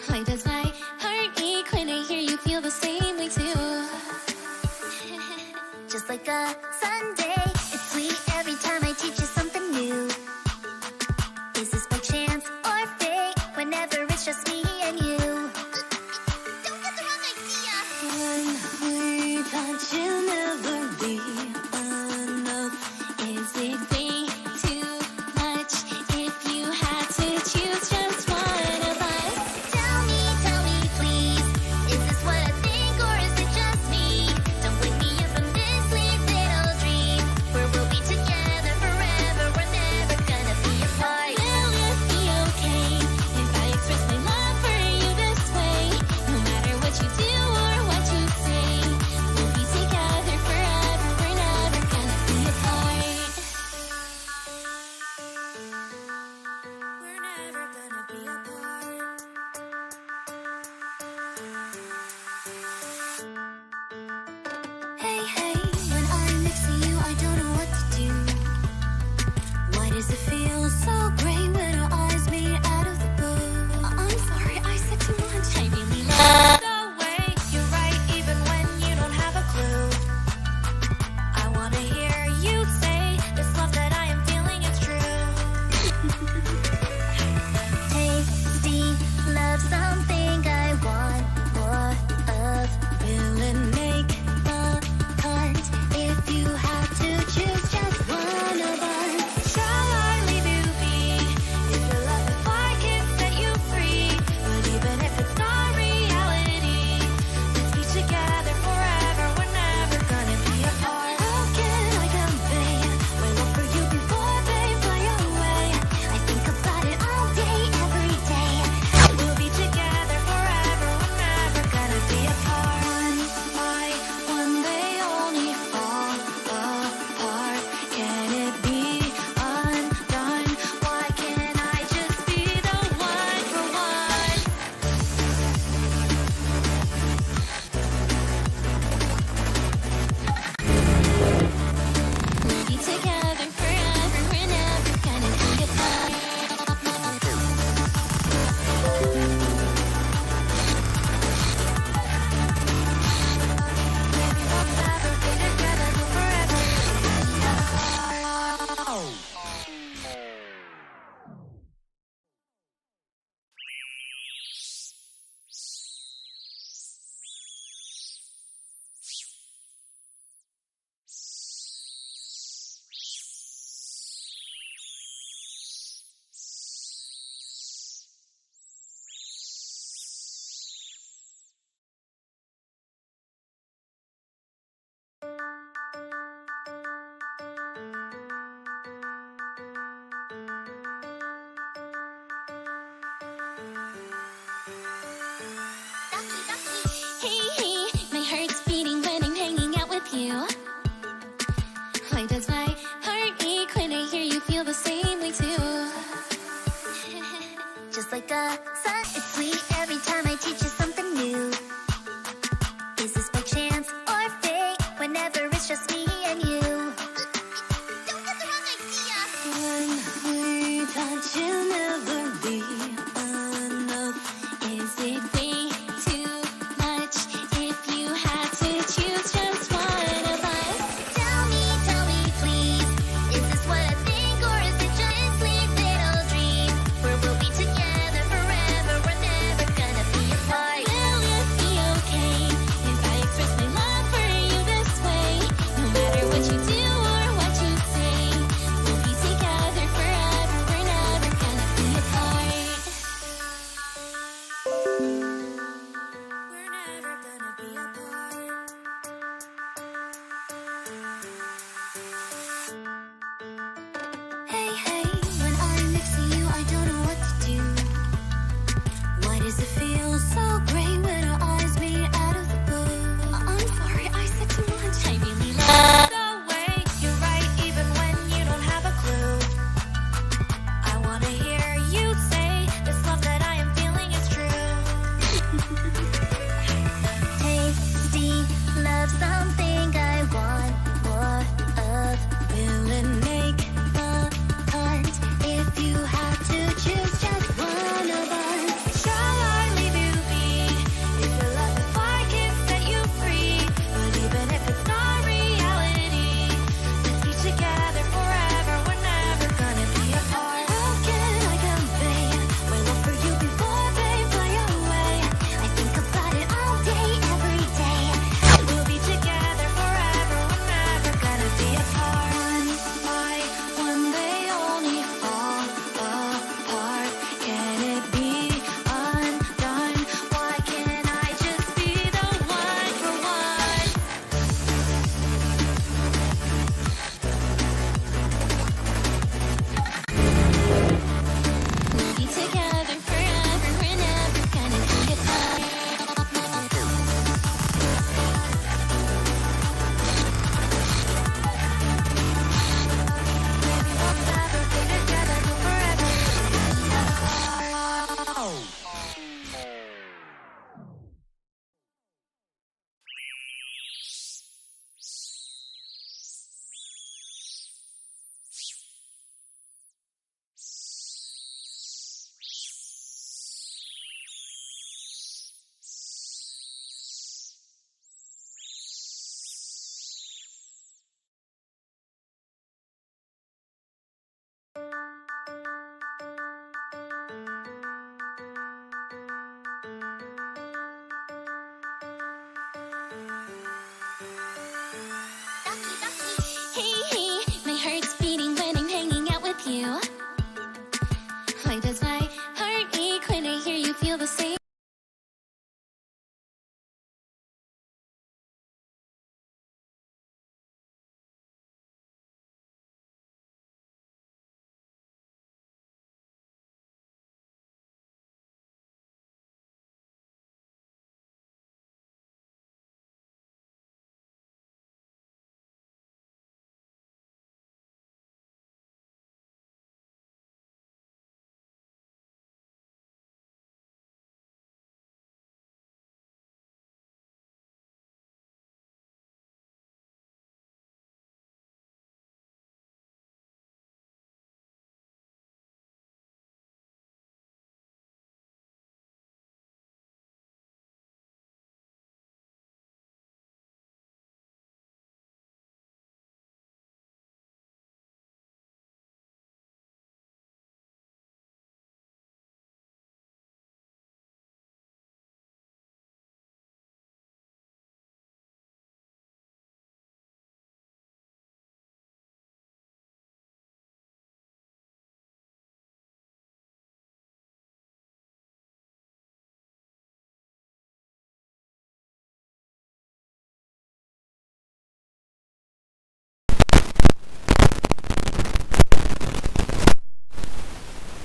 Why does my heart ache when I hear you feel the same way too? Just like a Sunday, it's sweet every time I teach you something new. Is this by chance or fate? Whenever it's just me and you. Don't get the wrong idea. One word that you'll never be enough. Is it way too much if you had to choose just one of us? Tell me please, is this what I think or is it just me? Don't wake me up from this sweet little dream where we'll be together forever, we're never gonna be apart. Will it be okay if I express my love for you this way? No matter what you do or what you say, we'll be together forever, we're never gonna be apart. We're never gonna be apart. Hey, when I'm next to you, I don't know what to do. Why does it feel so great when our eyes meet out of the blue? I'm sorry, I said too much. I really love the way you're right, even when you don't have a clue. I wanna hear you say this love that I am feeling is true. Tasty love, something I want more of. Will it make the cut if you have to choose just one of us? Shall I leave you be? Is it love if I can set you free? But even if it's not reality, let's be together forever, we're never gonna be apart. How can I convey my love for you before they fly away? I think about it all day, every day. We'll be together forever, we're never gonna be apart. One day only fall apart. Can it be undone? Why can't I just be the one for one? We'll be together forever, we're never gonna be apart. Hey, my heart's beating when I'm hanging out with you. Why does my heart ache when I hear you feel the same way too? Just like a sun, it's sweet every time I teach you something new. Is this by chance or fate? Whenever it's just me and you. Don't get the wrong idea. One word that you'll never be enough. Is it way too much if you had to choose just one of us? Tell me please, is this what I think or is it just a sweet little dream where we'll be together forever, we're never gonna be apart? Will it be okay if I express my love for you this way? No matter what you do or what you say, we'll be together forever, we're never gonna be apart. We're never gonna be apart. Hey, when I'm next to you, I don't know what to do. Why does it feel so great when our eyes meet out of the blue? I'm sorry, I said too much. I really love the way you're right, even when you don't have a clue. I wanna hear you say this love that I am feeling is true.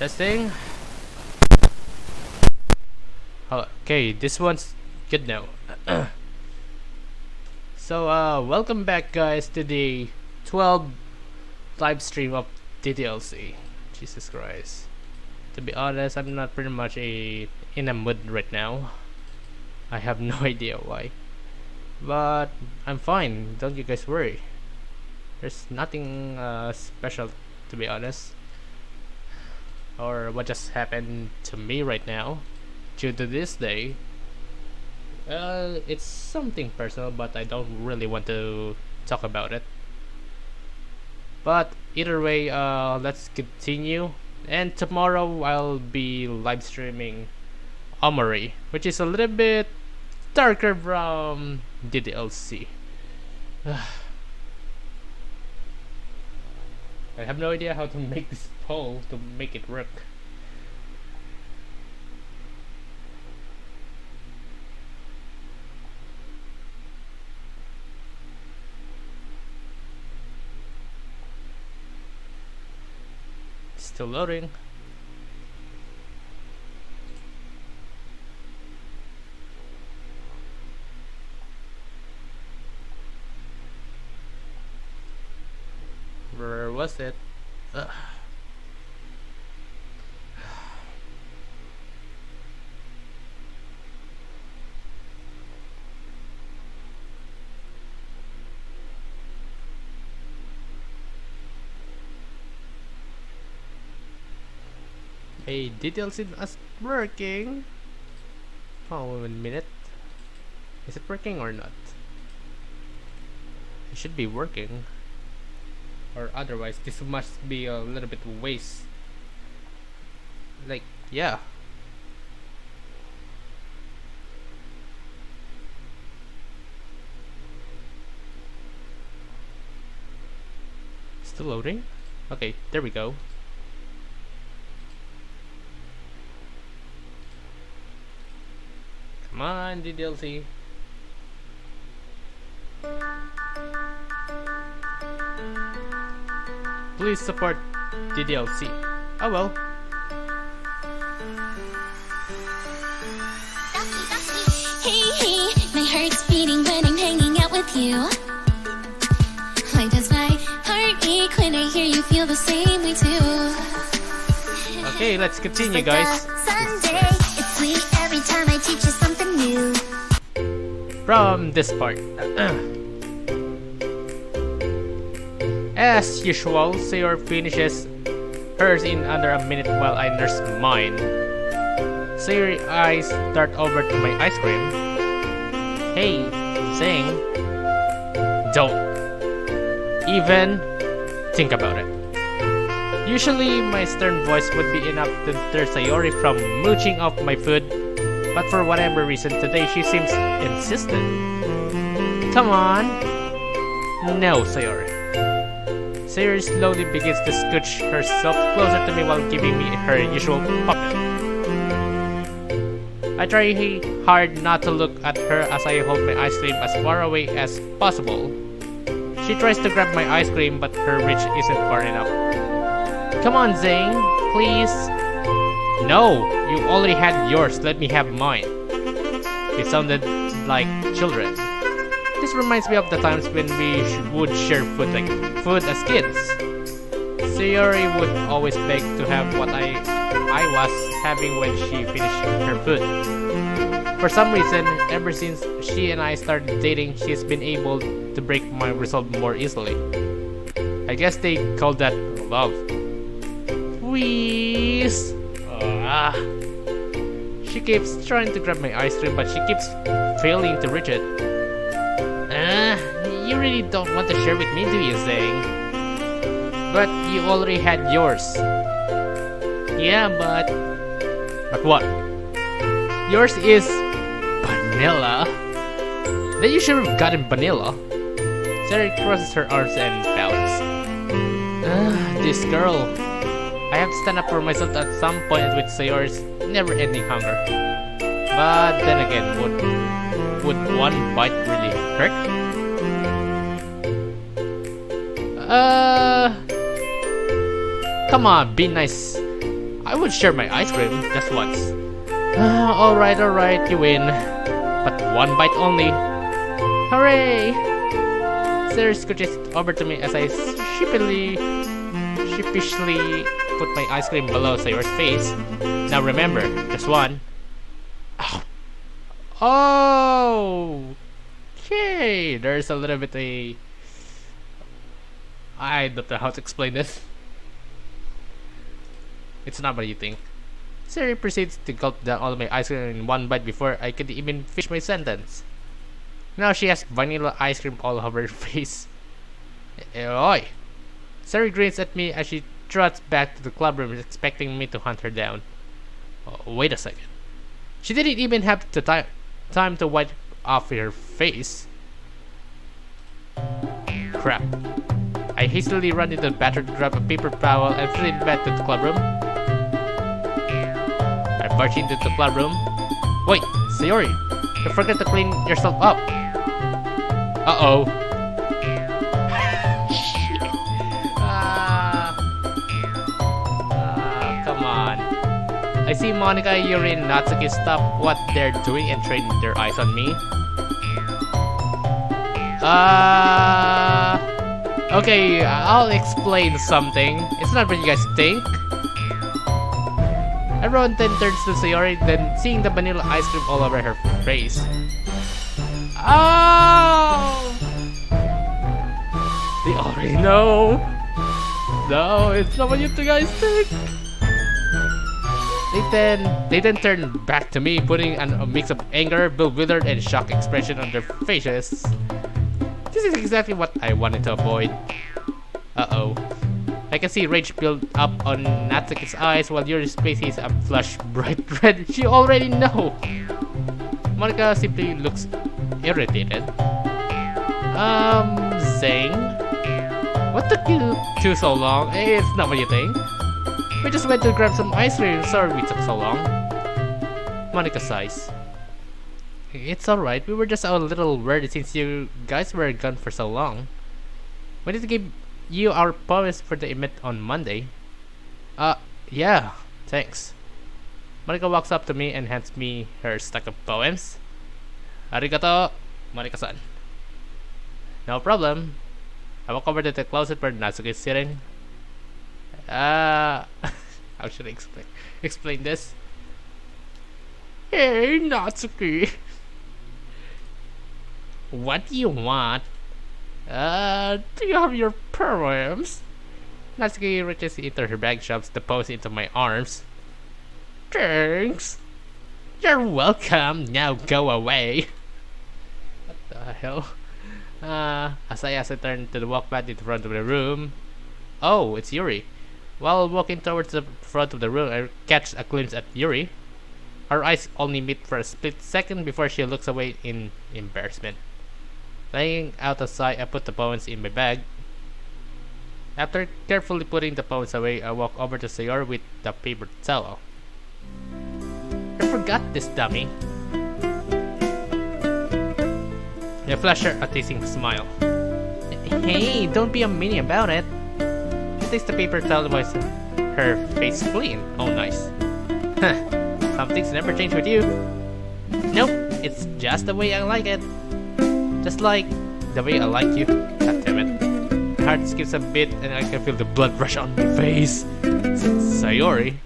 Testing. Okay, this one's good now. So welcome back guys to the 12th live stream of DDLC. Jesus Christ. To be honest, I'm not pretty much in a mood right now. I have no idea why. But I'm fine, don't you guys worry. There's nothing special, to be honest, or what just happened to me right now due to this day. It's something personal, but I don't really want to talk about it. But either way, let's continue. And tomorrow I'll be live streaming Omori, which is a little bit darker from DDLC. I have no idea how to make this poll to make it work. Still loading. Where was it? Ugh. Hey, DDLC is working. Oh, 1 minute. Is it working or not? It should be working. Or otherwise, this must be a little bit waste. Like, yeah. Still loading? Okay, there we go. Come on, DDLC. Please support DDLC. Oh well. Hey, my heart's beating when I'm hanging out with you. Why does my heart ache when I hear you feel the same way too? Okay, let's continue, guys. Sunday, it's sweet every time I teach you something new. From this part. As usual, Sayor finishes hers in under a minute while I nurse mine. Sayor's eyes dart over to my ice cream. Hey, Xeing, don't even think about it. Usually my stern voice would be enough to deter Sayori from mooching off my food, but for whatever reason today she seems insistent. Come on. No, Sayori. Sayori slowly begins to scooch herself closer to me while giving me her usual puppet. I try hard not to look at her as I hold my ice cream as far away as possible. She tries to grab my ice cream, but her reach isn't far enough. Come on, Xeing, please. No, you already had yours, let me have mine. It sounded like children. This reminds me of the times when we would share food as kids. Sayori would always beg to have what I was having when she finished her food. For some reason, ever since she and I started dating, she's been able to break my resolve more easily. I guess they call that love. Please. She keeps trying to grab my ice cream, but she keeps failing to reach it. You really don't want to share with me, do you, Xeing? But you already had yours. Yeah, but what? Yours is vanilla. Then you should have gotten vanilla. Sarah crosses her arms and bows. This girl. I have to stand up for myself at some point with Sayori's never-ending hunger. But then again, would one bite really hurt? Come on, be nice. I would share my ice cream just once. Alright, you win. But one bite only. Hooray! Sir scooches over to me as I sheepishly put my ice cream below Sayori's face. Now remember, just one. Oh! Okay, there's a little bit I don't know how to explain this. It's not what you think. Siri proceeds to gulp down all of my ice cream in one bite before I could even finish my sentence. Now she has vanilla ice cream all over her face. Oi! Siri grins at me as she trots back to the club room expecting me to hunt her down. Oh, wait a second. She didn't even have the time to wipe off her face. Crap. I hastily run into the bathroom to grab a paper towel and flee back to the club room. I barge into the club room. Wait, Sayori, you forgot to clean yourself up. Uh-oh. Shit. Come on. I see Monica, Yuri, and Natsuki stop what they're doing and train their eyes on me. Okay, I'll explain something. It's not what you guys think. Everyone then turns to Sayori, then seeing the vanilla ice cream all over her face. Oh! They already know. No, it's not what you guys think. They then turn back to me, putting a mix of anger, bewildered, and shock expression on their faces. This is exactly what I wanted to avoid. Uh-oh. I can see rage build up on Natsuki's eyes while Yuri's face is a flush bright red. She already know. Monica simply looks irritated. Xeing? What took you two so long? It's not what you think. We just went to grab some ice cream. Sorry we took so long. Monica sighs. It's alright, we were just a little worried since you guys were gone for so long. We need to give you our poems for the event on Monday. Yeah, thanks. Monica walks up to me and hands me her stack of poems. Arigato, Monica-san. No problem. I walk over to the closet where Natsuki is sitting. How should I explain this? Hey, Natsuki. What do you want? Do you have your poems? Natsuki reaches into her bag, shoves the poems into my arms. Thanks. You're welcome. Now go away. What the hell? As I turn to walk back in front of the room. Oh, it's Yuri. While walking towards the front of the room, I catch a glimpse at Yuri. Our eyes only meet for a split second before she looks away in embarrassment. Laying out a sigh, I put the poems in my bag. After carefully putting the poems away, I walk over to Sayori with the paper towel. I forgot this, dummy. I flash her a teasing smile. Hey, don't be a meanie about it. She takes the paper towel while her face clean. Oh, nice. Some things never change with you. Nope, it's just the way I like it. Just like the way I like you. God damn it. My heart skips a bit and I can feel the blood rush on my face. Sayori.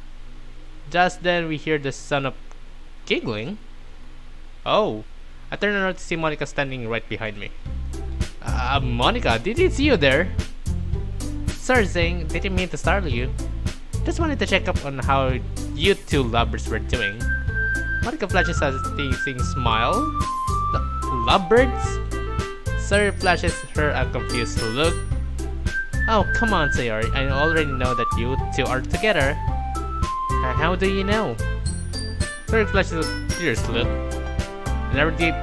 Just then we hear the sound of giggling. Oh. I turn around to see Monica standing right behind me. Monica, didn't see you there. Sorry, Xeing, didn't mean to startle you. Just wanted to check up on how you two lovebirds were doing. Monica flashes a teasing smile. Lovebirds? Sayori flashes her a confused look. Oh, come on, Sayori. I already know that you two are together. How do you know? Sayori flashes a curious look. I never did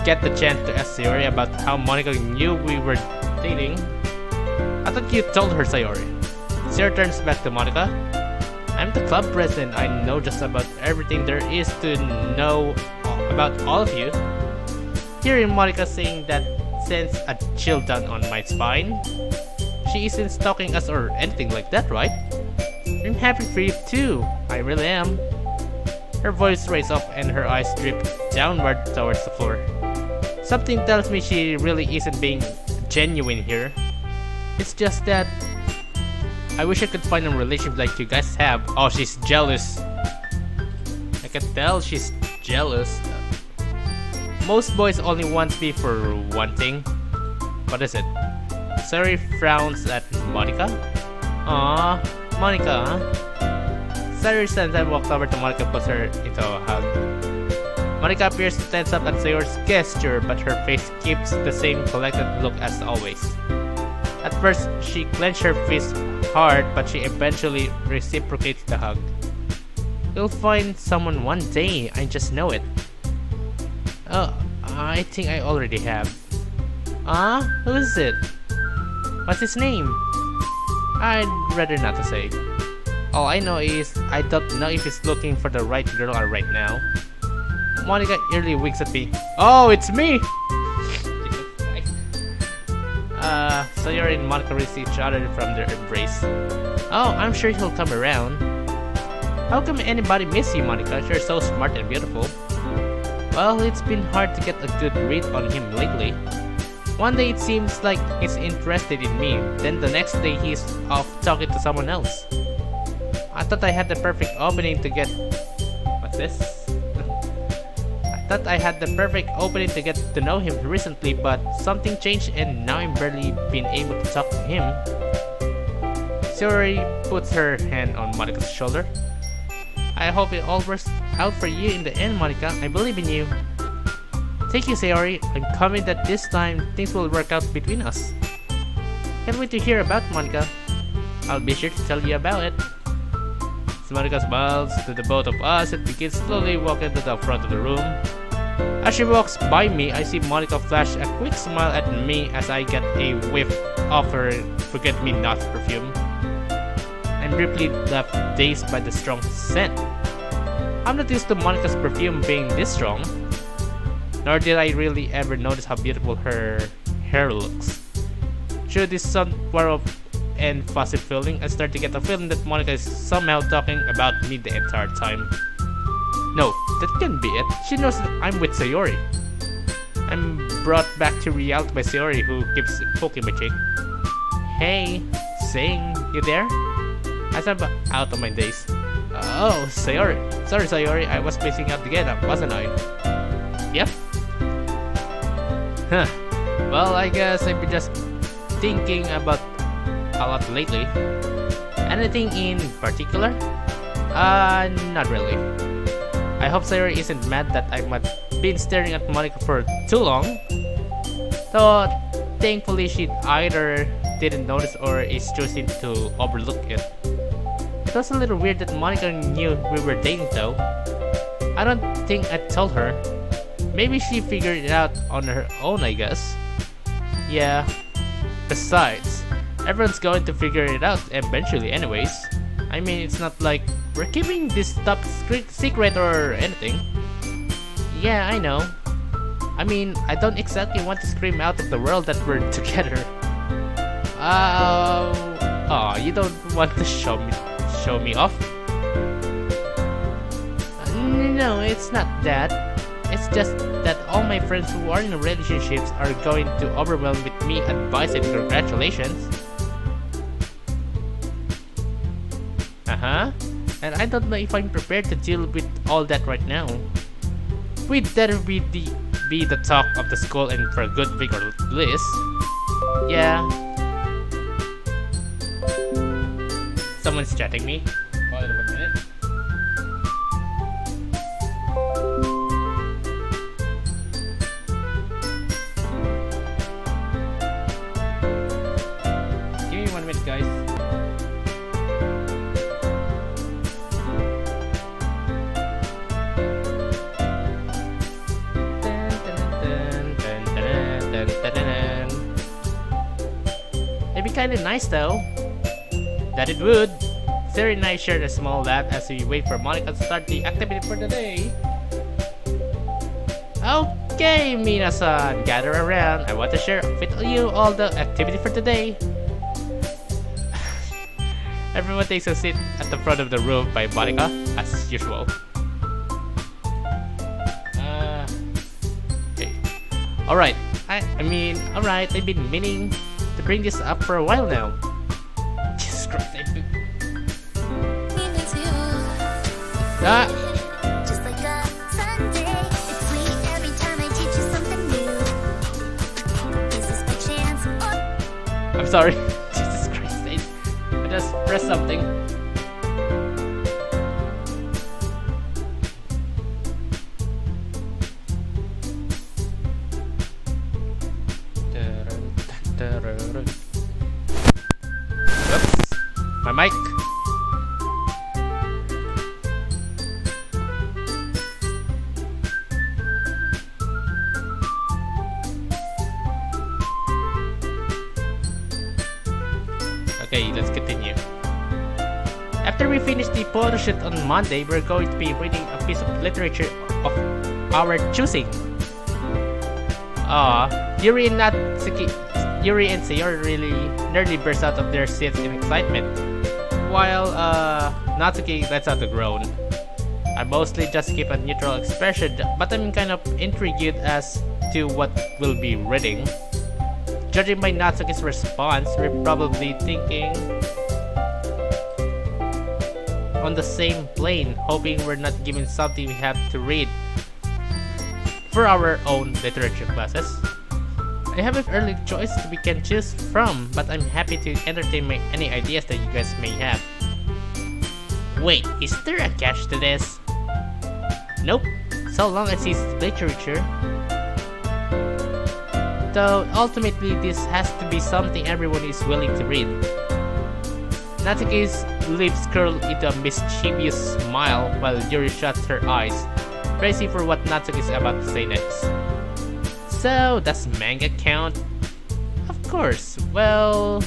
get the chance to ask Sayori about how Monica knew we were dating. I thought you told her, Sayori. Sayori turns back to Monica. I'm the club president. I know just about everything there is to know about all of you. Hearing Monica saying that sends a chill down on my spine. She isn't stalking us or anything like that, right? I'm happy for you too. I really am. Her voice raised up and her eyes dripped downward towards the floor. Something tells me she really isn't being genuine here. It's just that I wish I could find a relationship like you guys have. Oh, she's jealous. I can tell she's jealous. Most boys only want me for one thing. What is it? Sayori frowns at Monica. Aww, Monica, huh? Sayori stands and walks over to Monica and puts her into a hug. Monica appears to tense up at Sayori's gesture, but her face keeps the same collected look as always. At first, she clenched her fist hard, but she eventually reciprocates the hug. You'll find someone one day, I just know it. Oh, I think I already have. Who is it? What's his name? I'd rather not to say. All I know is, I don't know if he's looking for the right girl right now. Monica eerily winks at me. Oh, it's me! Sayori and Monica receive each other from their embrace. Oh, I'm sure he'll come around. How come anybody miss you, Monica? You're so smart and beautiful. Well, it's been hard to get a good read on him lately. One day it seems like he's interested in me, then the next day he's off talking to someone else. I thought I had the perfect opening to get... What's this? I thought I had the perfect opening to get to know him recently, but something changed and now I'm barely been able to talk to him. Sayori puts her hand on Monica's shoulder. I hope it all works out for you in the end, Monica. I believe in you. Thank you, Sayori. I'm confident that this time things will work out between us. Can't wait to hear about Monica. I'll be sure to tell you about it. As Monica smiles to the both of us and begins slowly walking to the front of the room. As she walks by me, I see Monica flash a quick smile at me as I get a whiff of her forget-me-not perfume. I'm briefly left dazed by the strong scent. I'm not used to Monica's perfume being this strong. Nor did I really ever notice how beautiful her hair looks. Through this sort of and fuzzy feeling, I start to get the feeling that Monica is somehow talking about me the entire time. No, that can't be it. She knows that I'm with Sayori. I'm brought back to reality by Sayori, who keeps poking my cheek. Hey, Xeing, you there? As I'm out of my daze. Oh, Sayori. Sorry, Sayori, I was spacing out again, wasn't I? Yep. Huh. Well, I guess I've been just thinking about a lot lately. Anything in particular? Not really. I hope Sayori isn't mad that I've been staring at Monica for too long. Though, thankfully she either didn't notice or is choosing to overlook it. It was a little weird that Monica knew we were dating though. I don't think I told her. Maybe she figured it out on her own, I guess. Yeah. Besides, everyone's going to figure it out eventually anyways. I mean, it's not like we're keeping this top secret or anything. Yeah, I know. I mean, I don't exactly want to scream out of the world that we're together. Oh, you don't want to show me off? No, it's not that. It's just that all my friends who are in relationships are going to overwhelm with me advice and congratulations. And I don't know if I'm prepared to deal with all that right now. We'd better be the talk of the school and for a good week or less. Yeah. Someone's chatting me. Hold on 1 minute. Give me 1 minute, guys. It'd be kinda nice though. That it would. Sayori and I shared a small laugh as we wait for Monica to start the activity for the day. Okay, Mina-san, gather around. I want to share with you all the activity for today. Everyone takes a seat at the front of the room by Monica, as usual. Okay. Alright, alright, I've been meaning to bring this up for a while now. Jesus Christ, Just like a Sunday, it's sweet every time I teach you something new. Is this by chance or I'm sorry. Jesus Christ, I just pressed something. Oops, my mic. Okay, let's continue. After we finish the photo shoot on Monday, we're going to be reading a piece of literature of our choosing. Yuri and Sayori really nearly burst out of their seats in excitement, while Natsuki lets out a groan. I mostly just keep a neutral expression, but I'm kind of intrigued as to what we'll be reading. Judging by Natsuki's response, we're probably thinking on the same plane, hoping we're not given something we have to read for our own literature classes. I have an early choice we can choose from, but I'm happy to entertain any ideas that you guys may have. Wait, is there a catch to this? Nope, so long as it's literature. Though ultimately this has to be something everyone is willing to read. Natsuki's lips curl into a mischievous smile while Yuri shuts her eyes, bracing for what Natsuki is about to say next. So, does manga count? Of course. Well,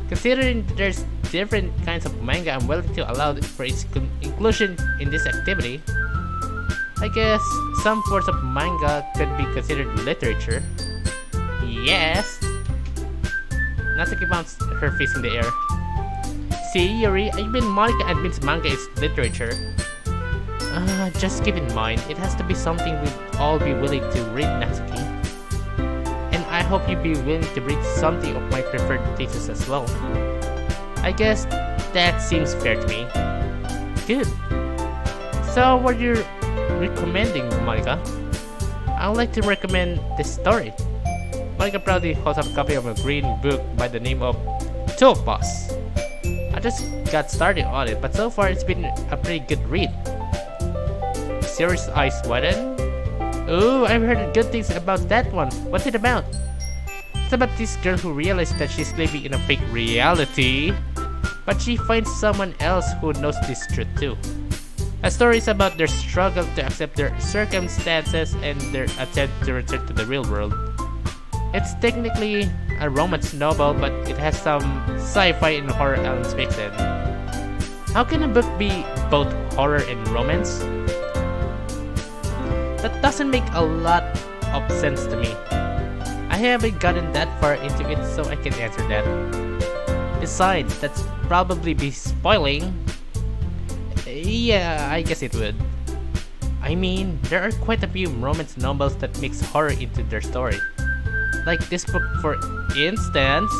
considering there's different kinds of manga I'm willing to allow for its inclusion in this activity, I guess some forms of manga could be considered literature. Yes! Natsuki mounts her fist in the air. See, Yuri, even Monica admits manga is literature. Just keep in mind, it has to be something we'd all be willing to read, Natsuki. And I hope you'd be willing to read something of my preferred thesis as well. I guess that seems fair to me. Good. So, what are you recommending, Monica? I would like to recommend this story. Monica proudly holds up a copy of a green book by the name of Two of Us. I just got started on it, but so far it's been a pretty good read. Sayori's eyes widen. Ooh, I've heard good things about that one. What's it about? It's about this girl who realizes that she's living in a fake reality, but she finds someone else who knows this truth too. A story is about their struggle to accept their circumstances and their attempt to return to the real world. It's technically a romance novel, but it has some sci-fi and horror elements mixed in. How can a book be both horror and romance? That doesn't make a lot of sense to me. I haven't gotten that far into it, so I can answer that. Besides, that's probably be spoiling. Yeah, I guess it would. I mean, there are quite a few romance novels that mix horror into their story. Like this book, for instance.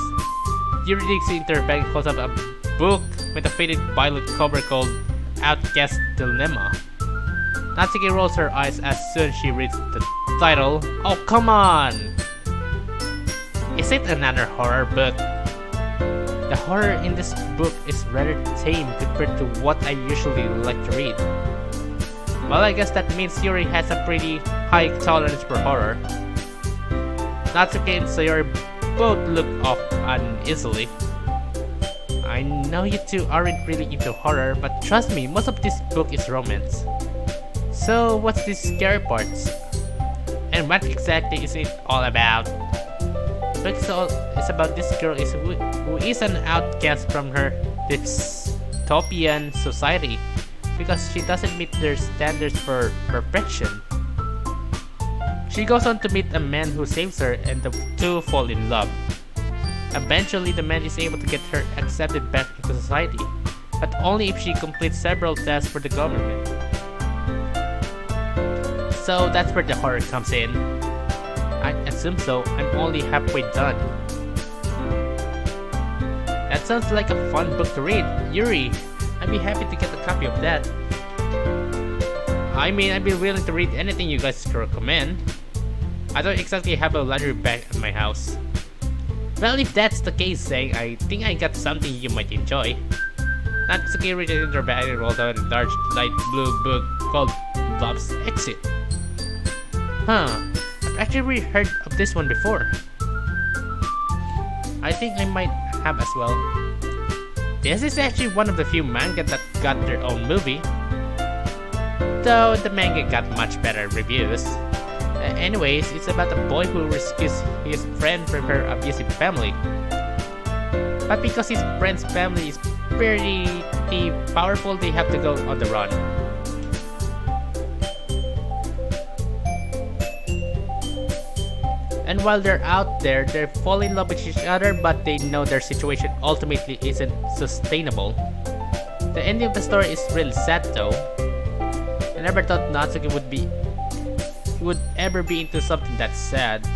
Yuri digs into her bag and holds up a book with a faded violet cover called Outcast Dilemma. Natsuki rolls her eyes as soon as she reads the title. Oh, come on! Is it another horror book? The horror in this book is rather tame compared to what I usually like to read. Well, I guess that means Yuri has a pretty high tolerance for horror. Natsuki and Sayori both look off uneasily. I know you two aren't really into horror, but trust me, most of this book is romance. So what's the scary parts? And what exactly is it all about? The book is about this girl who is an outcast from her dystopian society because she doesn't meet their standards for perfection. She goes on to meet a man who saves her and the two fall in love. Eventually, the man is able to get her accepted back into society, but only if she completes several tasks for the government. So that's where the horror comes in. I assume so. I'm only halfway done. That sounds like a fun book to read. Yuri, I'd be happy to get a copy of that. I mean, I'd be willing to read anything you guys recommend. I don't exactly have a library bag at my house. Well, if that's the case, Xeing, I think I got something you might enjoy. Natsuki reaches into her bag and rolls out a large light blue book called Love's Exit. Huh, I've actually heard of this one before. I think I might have as well. This is actually one of the few manga that got their own movie, though the manga got much better reviews. Anyways, it's about a boy who rescues his friend from her abusive family. But because his friend's family is pretty powerful, they have to go on the run. And while they're out there, they fall in love with each other, but they know their situation ultimately isn't sustainable. The ending of the story is really sad though. I never thought Natsuki would ever be into something that sad.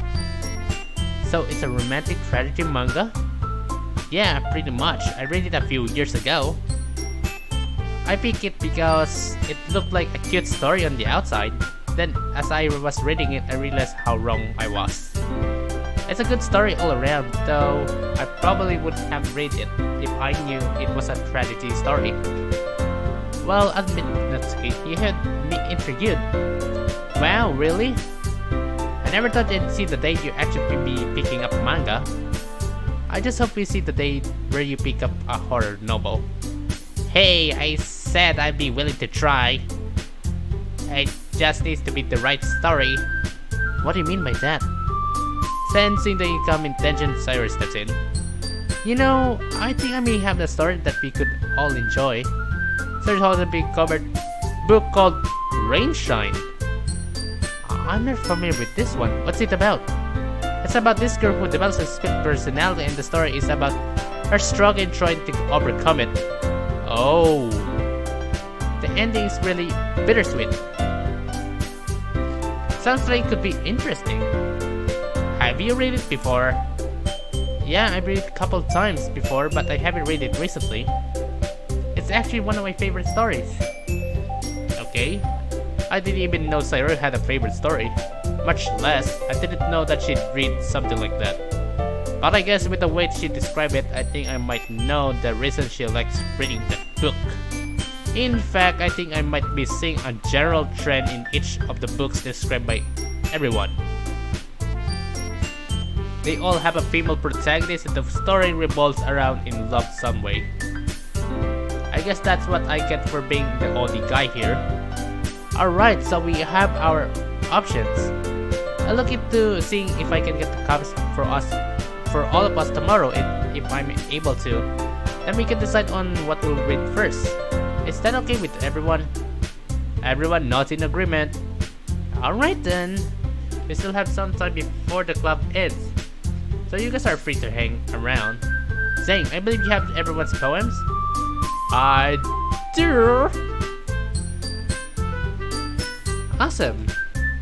So it's a romantic tragedy manga? Yeah, pretty much. I read it a few years ago. I picked it because it looked like a cute story on the outside. Then, as I was reading it, I realized how wrong I was. It's a good story all around, though I probably wouldn't have read it if I knew it was a tragedy story. Well, admit, Natsuki, you had me intrigued. Wow, really? I never thought I'd see the day you actually be picking up manga. I just hope we see the day where you pick up a horror novel. Hey, I said I'd be willing to try. It just needs to be the right story. What do you mean by that? Sensing the incoming tension, Cyrus steps in. You know, I think I may have a story that we could all enjoy. Cyrus holds a big covered book called Rainshine. I'm not familiar with this one. What's it about? It's about this girl who develops a split personality, and the story is about her struggle in trying to overcome it. Oh. The ending is really bittersweet. Sounds like it could be interesting. Have you read it before? Yeah, I've read it a couple times before, but I haven't read it recently. It's actually one of my favorite stories. Okay. I didn't even know Sayuri had a favorite story. Much less, I didn't know that she'd read something like that. But I guess with the way she described it, I think I might know the reason she likes reading that book. In fact, I think I might be seeing a general trend in each of the books described by everyone. They all have a female protagonist and the story revolves around in love some way. I guess that's what I get for being the only guy here. Alright, so we have our options. I'll look into seeing if I can get the copies for all of us tomorrow if I'm able to. Then we can decide on what we'll read first. Is that okay with everyone? Everyone nods in agreement. Alright then. We still have some time before the club ends, so you guys are free to hang around. Xeing, I believe you have everyone's poems? I do. Awesome.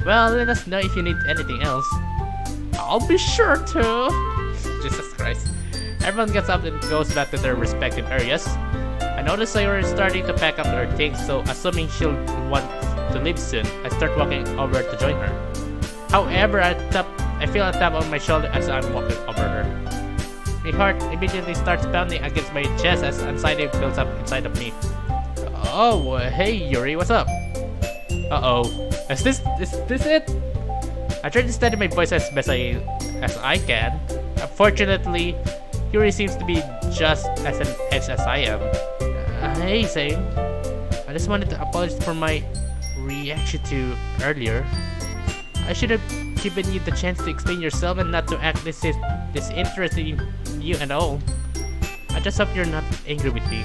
Well, let us know if you need anything else. I'll be sure to. Jesus Christ. Everyone gets up and goes back to their respective areas. I notice Sayori is starting to pack up her things, so assuming she'll want to leave soon, I start walking over to join her. However, I feel a tap on my shoulder as I'm walking over her. My heart immediately starts pounding against my chest as anxiety builds up inside of me. Oh, hey Yuri, what's up? Uh-oh. Is this it? I try to steady my voice as best as I can. Unfortunately, Yuri seems to be just as an edge as I am. Hey Xeing. I just wanted to apologize for my reaction to earlier. I should have given you the chance to explain yourself and not to act disinterested in you and all. I just hope you're not angry with me.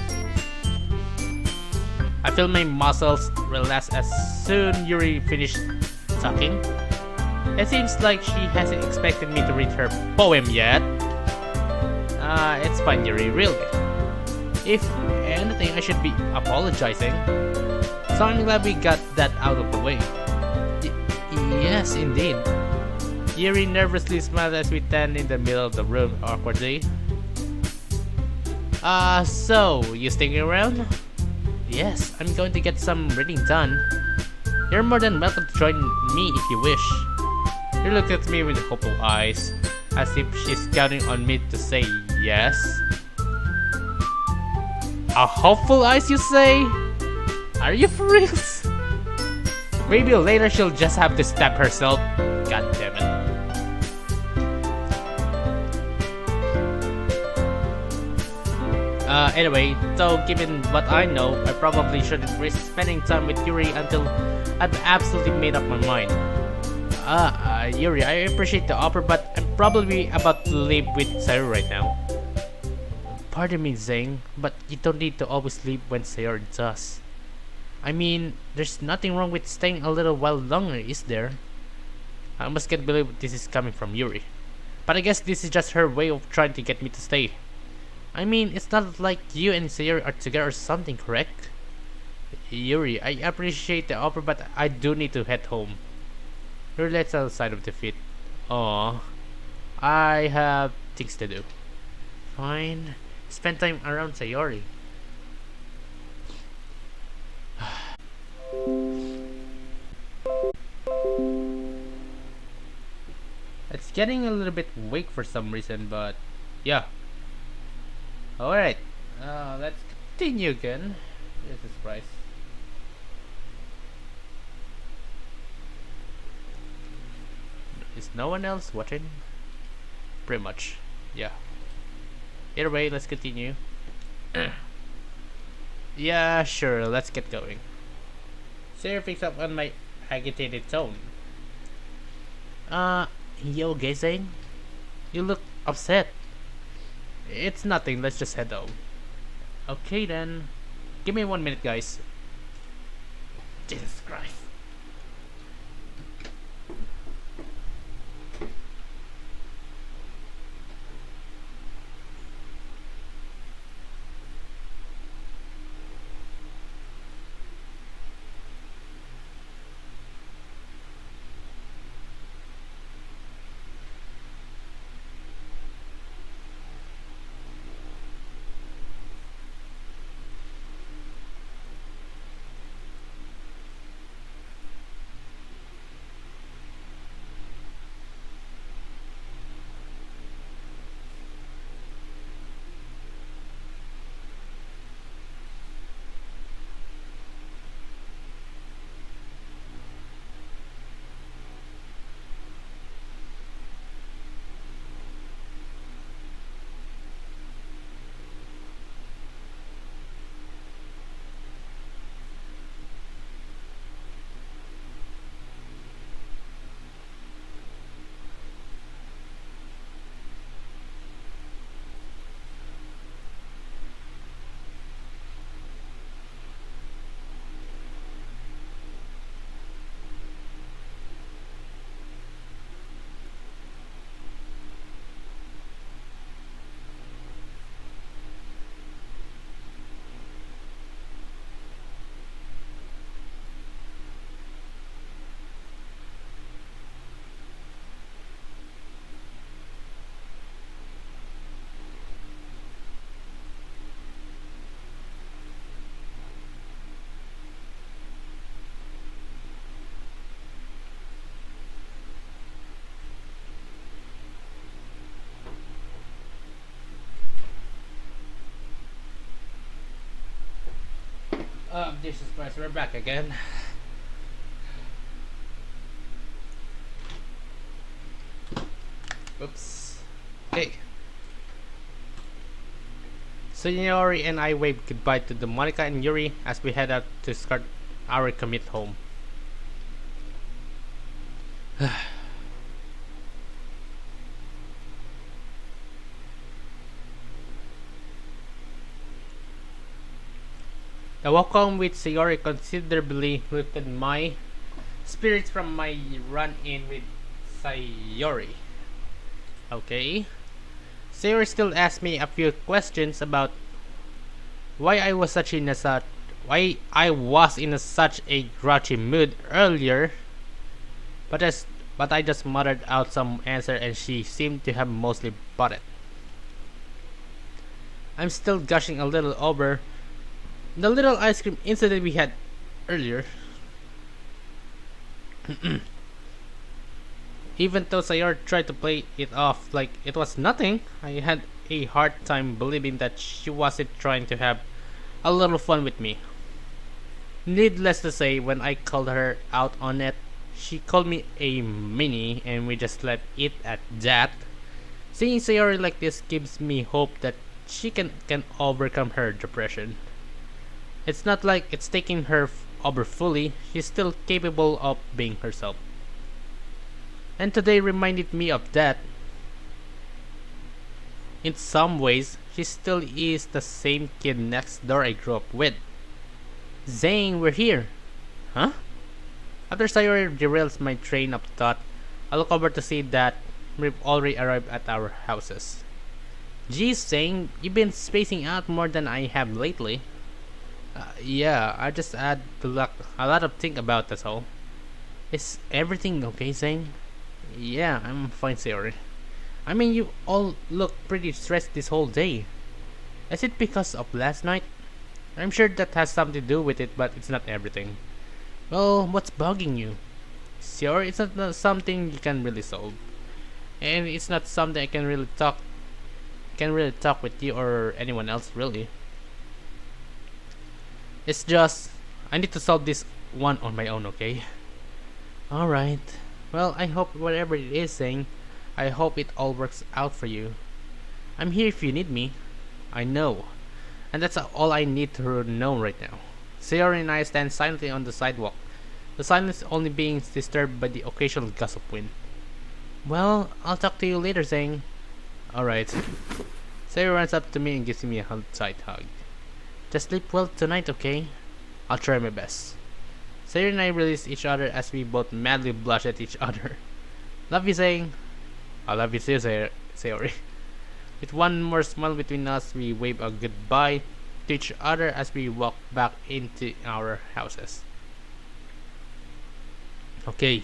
I feel my muscles relax as soon Yuri finished talking. It seems like she hasn't expected me to read her poem yet. It's fine, Yuri, really. If anything, I should be apologizing. So I'm glad we got that out of the way. Yes, indeed. Yuri nervously smiled as we stand in the middle of the room awkwardly. So, you sticking around? Yes, I'm going to get some reading done. You're more than welcome to join me if you wish. She looked at me with hopeful eyes, as if she's counting on me to say yes. A hopeful eyes, you say? Are you for reals? Maybe later she'll just have to stab herself. God damn it. Anyway, so given what I know, I probably shouldn't risk spending time with Yuri until I've absolutely made up my mind. Yuri, I appreciate the offer, but I'm probably about to leave with Sayori right now. Pardon me, Xeing, but you don't need to always leave when Sayori does. I mean, there's nothing wrong with staying a little while longer, is there? I almost can't believe this is coming from Yuri. But I guess this is just her way of trying to get me to stay. I mean, it's not like you and Sayori are together or something, correct? Yuri, I appreciate the offer, but I do need to head home. You're left outside of the fit. Aww. I have things to do. Fine. Spend time around Sayori. It's getting a little bit weak for some reason, but yeah. Alright, let's continue again. Jesus Christ. Is no one else watching? Pretty much, yeah. Either way, let's continue. Yeah, sure, let's get going. Sarah picks up on my agitated tone. You okay, Xeing? You look upset. It's nothing, let's just head home. Okay then. Give me 1 minute, guys. Jesus Christ. Jesus Christ, we're back again. Oops. Okay. So Yuri and I waved goodbye to the Monica and Yuri as we head out to start our commute home. The walk home with Sayori considerably lifted my spirits from my run-in with Sayori. Okay. Sayori still asks me a few questions about why I was in such a grouchy mood earlier, but I just muttered out some answer and she seemed to have mostly bought it. I'm still gushing a little over the little ice cream incident we had earlier. Even though Sayori tried to play it off like it was nothing, I had a hard time believing that she wasn't trying to have a little fun with me. Needless to say, when I called her out on it, she called me a mini and we just left it at that. Seeing Sayori like this gives me hope that she can overcome her depression. It's not like it's taking her over fully, she's still capable of being herself. And today reminded me of that. In some ways, she still is the same kid next door I grew up with. Xeing, we're here! Huh? After Sayori derails my train of thought, I look over to see that we've already arrived at our houses. Geez, Xeing, you've been spacing out more than I have lately. Yeah, I just had a lot of think about, that's all. Is everything okay, Xeing? Yeah, I'm fine, Sayori. I mean, you all look pretty stressed this whole day. Is it because of last night? I'm sure that has something to do with it, but it's not everything. Well, what's bugging you? Sayori, it's not something you can really solve. And it's not something I can really talk with you or anyone else, really. It's just, I need to solve this one on my own, okay? Alright. Well, I hope whatever it is saying, I hope it all works out for you. I'm here if you need me. I know. And that's all I need to know right now. Sayori and I stand silently on the sidewalk, the silence only being disturbed by the occasional gust of wind. Well, I'll talk to you later, Xeing. Alright. Sayori runs up to me and gives me a tight hug. Just sleep well tonight, okay? I'll try my best. Sayori and I release each other as we both madly blush at each other. Love you, Xeing. I love you too, Sayori. With one more smile between us, we wave a goodbye to each other as we walk back into our houses. Okay,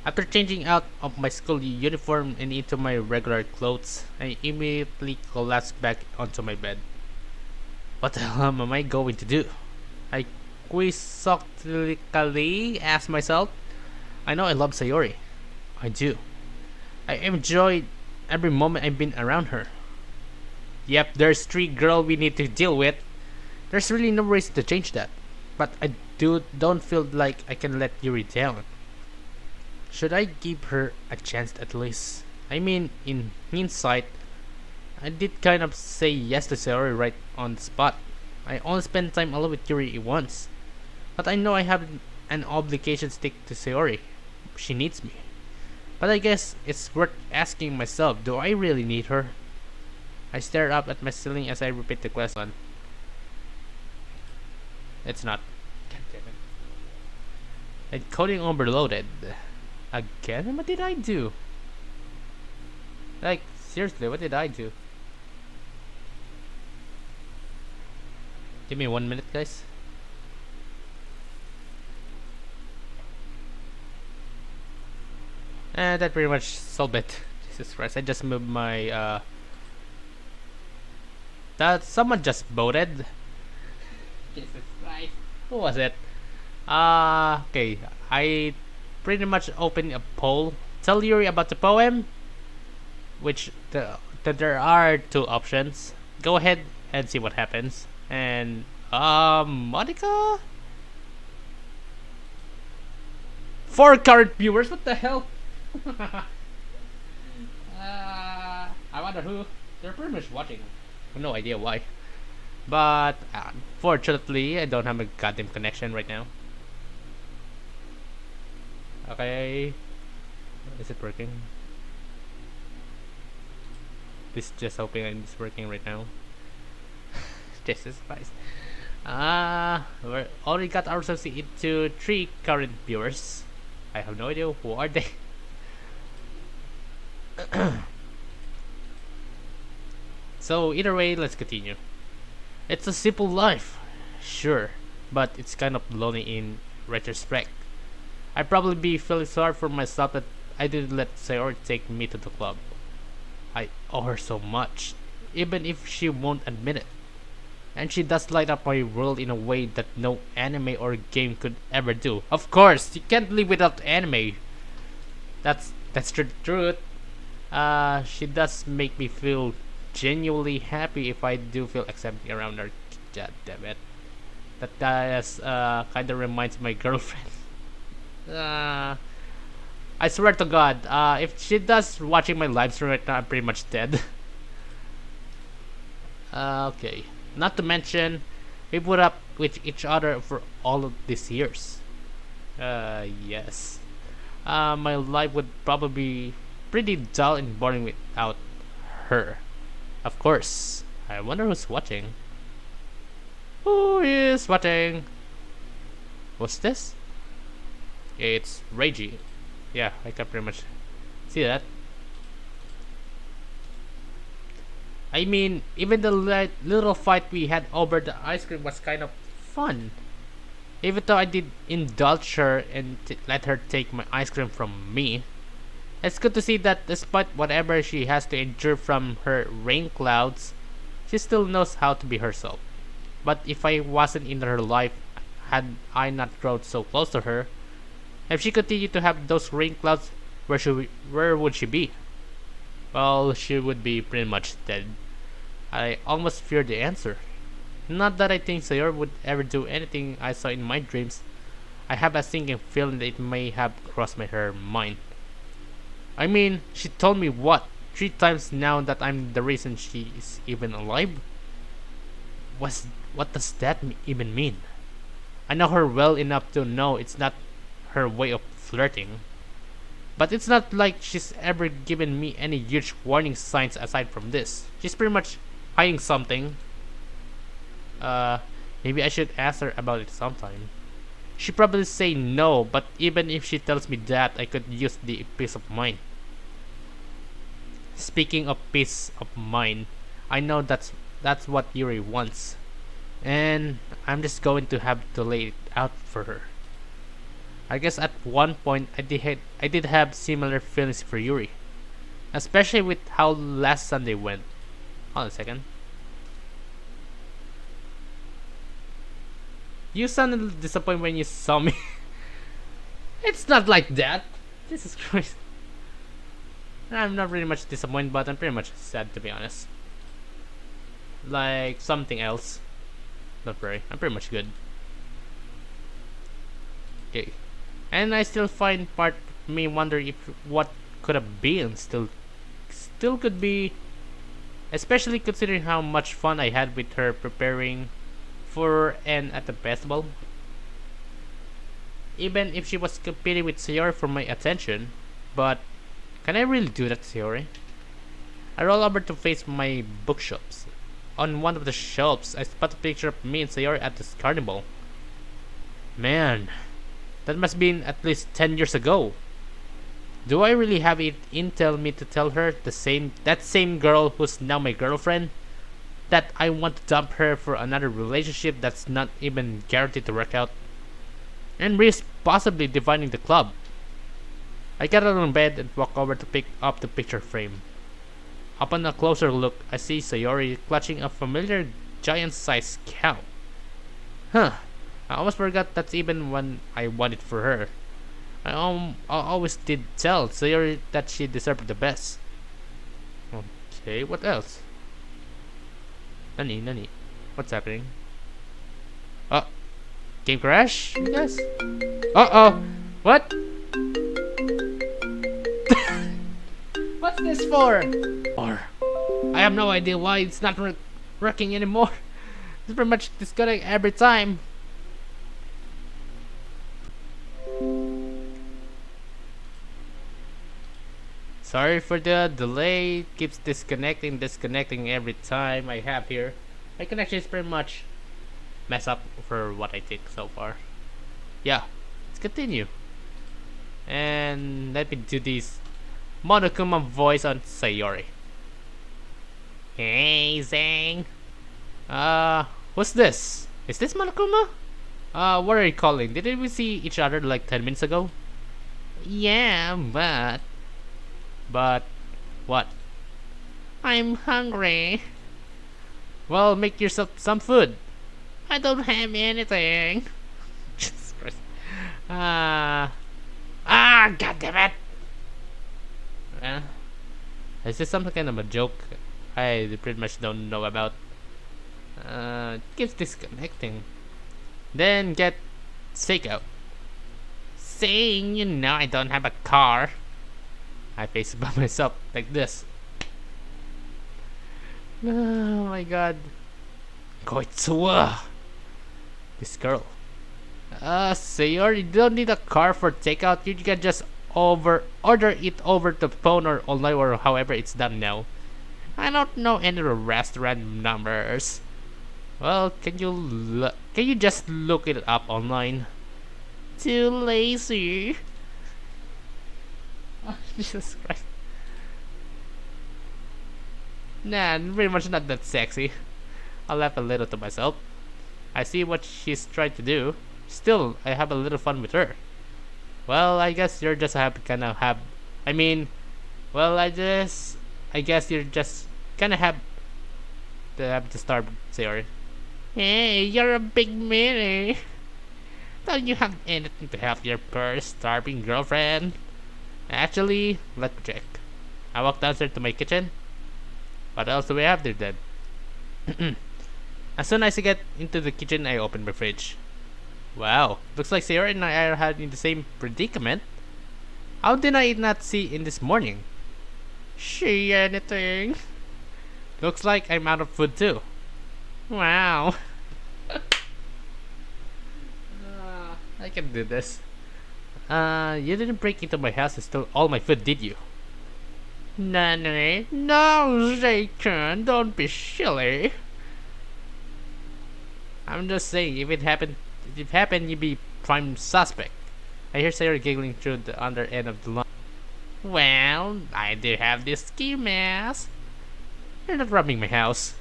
after changing out of my school uniform and into my regular clothes, I immediately collapse back onto my bed. What the hell am I going to do? I quizzically ask myself. I know I love Sayori. I do. I enjoyed every moment I've been around her. Yep, there's 3 girls we need to deal with. There's really no reason to change that. But I don't feel like I can let Yuri down. Should I give her a chance at least? I mean, in hindsight, I did kind of say yes to Sayori right on the spot. I only spent time alone with Yuri once. But I know I have an obligation to stick to Sayori. She needs me. But I guess it's worth asking myself, do I really need her? I stare up at my ceiling as I repeat the question. It's not. God damn it. Encoding overloaded. Again? What did I do? Like, seriously, what did I do? Give me 1 minute, guys. That pretty much solved it. Jesus Christ, I just moved my, that someone just voted. Jesus Christ. Who was it? Okay. I pretty much opened a poll. Tell Yuri about the poem. Which there are 2 options. Go ahead and see what happens. And Monica? 4 current viewers. What the hell? I wonder who. They're pretty much watching. I have no idea why. But fortunately, I don't have a goddamn connection right now. Okay. Is it working? This just hoping it's working right now. Jesus Christ. We already got ourselves into 3 current viewers. I have no idea who are they. So either way, let's continue. It's a simple life, sure, but it's kind of lonely in retrospect. I'd probably be feeling sorry for myself that I didn't let Sayori take me to the club. I owe her so much, even if she won't admit it. And she does light up my world in a way that no anime or game could ever do. Of course, you can't live without anime. That's the truth. She does make me feel genuinely happy if I do feel accepting around her. God damn it. That does kinda reminds my girlfriend. I swear to God, if she does watching my live stream right now, I'm pretty much dead. Okay. Not to mention, we put up with each other for all of these years. Yes. My life would probably be pretty dull and boring without her. Of course. I wonder who's watching. Who is watching? What's this? It's Reiji. Yeah, I can pretty much see that. I mean, even the little fight we had over the ice cream was kind of fun. Even though I did indulge her and let her take my ice cream from me, it's good to see that despite whatever she has to endure from her rain clouds, she still knows how to be herself. But if I wasn't in her life, had I not grown so close to her, if she continued to have those rain clouds, where would she be? Well, she would be pretty much dead. I almost fear the answer. Not that I think Sayori would ever do anything I saw in my dreams. I have a sinking feeling that it may have crossed her mind. I mean, she told me what? 3 times now that I'm the reason she is even alive? What does that even mean? I know her well enough to know it's not her way of flirting. But it's not like she's ever given me any huge warning signs aside from this. She's pretty much hiding something. Maybe I should ask her about it sometime. She'd probably say no, but even if she tells me that, I could use the peace of mind. Speaking of peace of mind, I know that's what Yuri wants. And I'm just going to have to lay it out for her. I guess at one point I did have similar feelings for Yuri, especially with how last Sunday went. Hold on a second. You sounded disappointed when you saw me. It's not like that. Jesus Christ. I'm not really much disappointed, but I'm pretty much sad, to be honest. Like something else. Don't worry, I'm pretty much good. Okay. And I still find part of me wonder if what could have been still could be, especially considering how much fun I had with her preparing for and at the festival. Even if she was competing with Sayori for my attention, but can I really do that, Sayori? I roll over to face my bookshelves. On one of the shelves, I spot a picture of me and Sayori at this carnival. Man, that must have been at least 10 years ago. Do I really have it intel me to tell her that same girl who's now my girlfriend that I want to dump her for another relationship that's not even guaranteed to work out and risk possibly dividing the club? I get out of bed and walk over to pick up the picture frame. Upon a closer look, I see Sayori clutching a familiar giant-sized cow. Huh. I almost forgot that's even when I wanted for her. I always did tell Sayori that she deserved the best. Okay, what else? Nani? What's happening? Oh, game crash, you guys? Uh-oh! What? What's this for? Or I have no idea why it's not working anymore. It's pretty much disconnecting every time. Sorry for the delay. It keeps disconnecting every time I have here. My connection is pretty much messed up for what I think so far. Yeah, let's continue. And let me do this Monokuma voice on Sayori. Hey, Xeing. What's this? Is this Monokuma? What are you calling? Didn't we see each other like 10 minutes ago? Yeah, but... But... What? I'm hungry. Well, make yourself some food. I don't have anything. Jesus Christ. God damn it! Is this some kind of a joke I pretty much don't know about? Keeps disconnecting. Then get takeout. Saying, you know, I don't have a car. I face it by myself like this. Oh my god. Koitsuwa. This girl. Sayor, you don't need a car for takeout. You can just order it over the phone or online or however it's done now. I don't know any restaurant numbers. Well, can you just look it up online? Too lazy. Oh, Jesus Christ. Nah, pretty much not that sexy. I laugh a little to myself. I see what she's trying to do. Still, I have a little fun with her. Well, I guess you're just I guess you're just kinda have to start, Sayori. Hey, you're a big meanie. Don't you have anything to help your poor starving girlfriend? Actually, let me check. I walk downstairs to my kitchen. What else do we have there then? As soon as I get into the kitchen, I open my fridge. Wow, looks like Sayori and I are having the same predicament. How did I not see in this morning? See anything? Looks like I'm out of food too. Wow. I can do this. You didn't break into my house and steal all my food, did you? Nani? No, Zaycon, don't be silly. I'm just saying, if it happened, you'd be prime suspect. I hear Sayori giggling through the other end of the line. Well, I do have this ski mask. You're not robbing my house.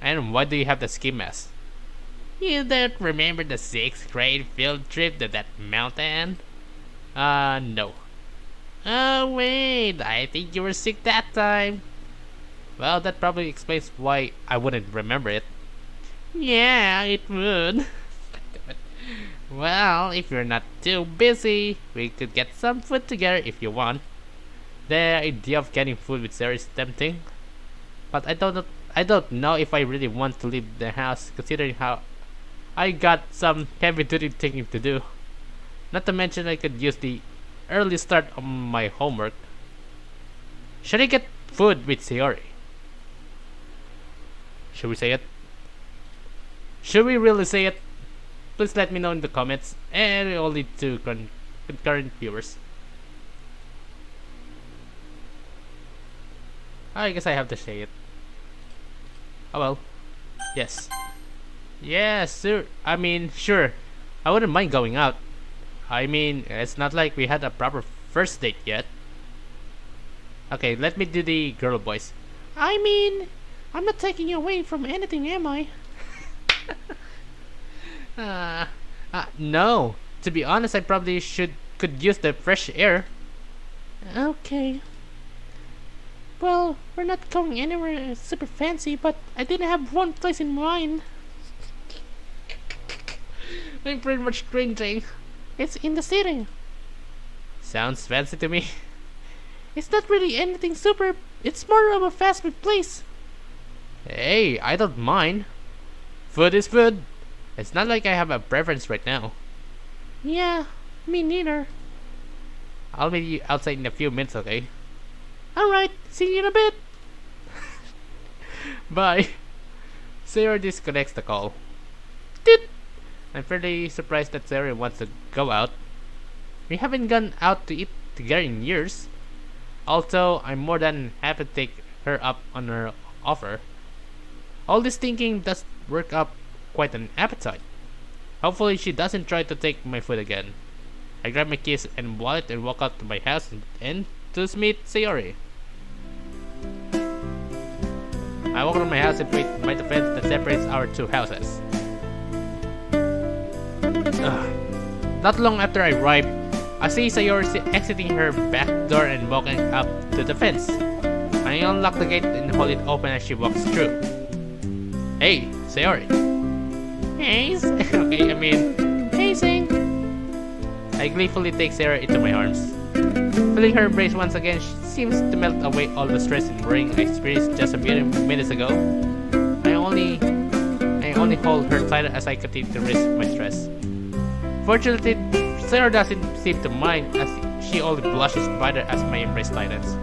And why do you have the ski mask? You don't remember the 6th grade field trip to that mountain? No. Oh wait, I think you were sick that time. Well, that probably explains why I wouldn't remember it. Yeah, it would. Well, if you're not too busy, we could get some food together if you want. The idea of getting food with Sarah is tempting, but I don't know if I really want to leave the house, considering how I got some heavy-duty thinking to do. Not to mention I could use the early start on my homework. Should I get food with Sayori? Should we say it? Should we really say it? Please let me know in the comments, and only to concurrent viewers. I guess I have to say it. Oh well. Yes. Yes, sir. I mean, sure. I wouldn't mind going out. I mean, it's not like we had a proper first date yet. Okay, let me do the girl voice. I mean, I'm not taking you away from anything, am I? No. To be honest, I probably could use the fresh air. Okay. Well, we're not going anywhere super fancy, but I didn't have one place in mind. I'm pretty much cringing. It's in the city. Sounds fancy to me. It's not really anything super. It's more of a fast food place. Hey, I don't mind. Food is food. It's not like I have a preference right now. Yeah, me neither. I'll meet you outside in a few minutes, okay? Alright, see you in a bit. Bye. Sarah disconnects the call. Toot. I'm fairly surprised that Sarah wants to go out. We haven't gone out to eat together in years. Also, I'm more than happy to take her up on her offer. All this thinking does work up quite an appetite. Hopefully she doesn't try to take my food again. I grab my keys and wallet and walk out to my house and to meet Sayori. I walk around my house and wait by the fence that separates our two houses. Not long after I arrive, I see Sayori exiting her back door and walking up to the fence. I unlock the gate and hold it open as she walks through. Hey, Sayori. Hey, okay, hey, Xeing. I gleefully take Sayori into my arms. Feeling her embrace once again, she seems to melt away all the stress and worrying I experienced just a few minutes ago. I only hold her tighter as I continue to risk my stress. Fortunately, Sayori doesn't seem to mind as she only blushes brighter as my embrace tightens.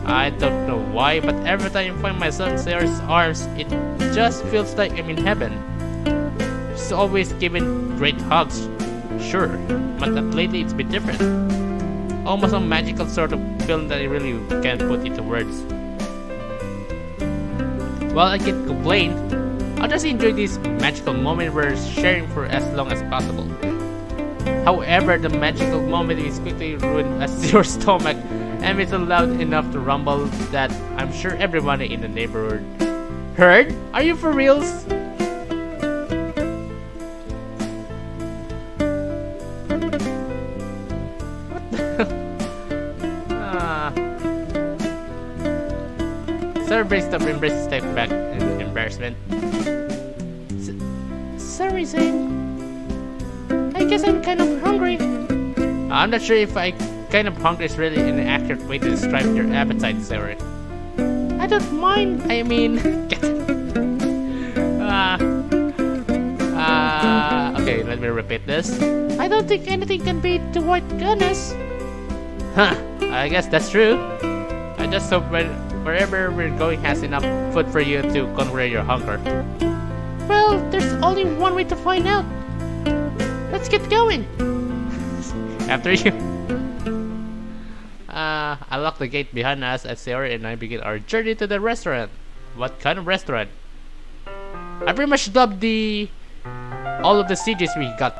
I don't know why, but every time I find myself in Sayori's arms, it just feels like I'm in heaven. She's always giving great hugs, sure, but lately it's been different. Almost a magical sort of feeling that I really can't put into words. While I can't complain, I'll just enjoy this magical moment we're sharing for as long as possible. However, the magical moment is quickly ruined as your stomach emits loud enough to rumble that I'm sure everyone in the neighborhood heard. Are you for reals? Sarah breaks the embrace a step back in embarrassment. Sorry, Xeing. I guess I'm kind of hungry. I'm not sure if kind of hungry is really an accurate way to describe your appetite, Sarah. I don't mind. I mean, okay, let me repeat this. I don't think anything can beat the white goodness. Huh, I guess that's true. I just hope wherever we're going has enough food for you to conquer your hunger. Well, there's only one way to find out. Let's get going. After you. I lock the gate behind us as Sarah and I begin our journey to the restaurant. What kind of restaurant? I pretty much dubbed all of the CGs we got.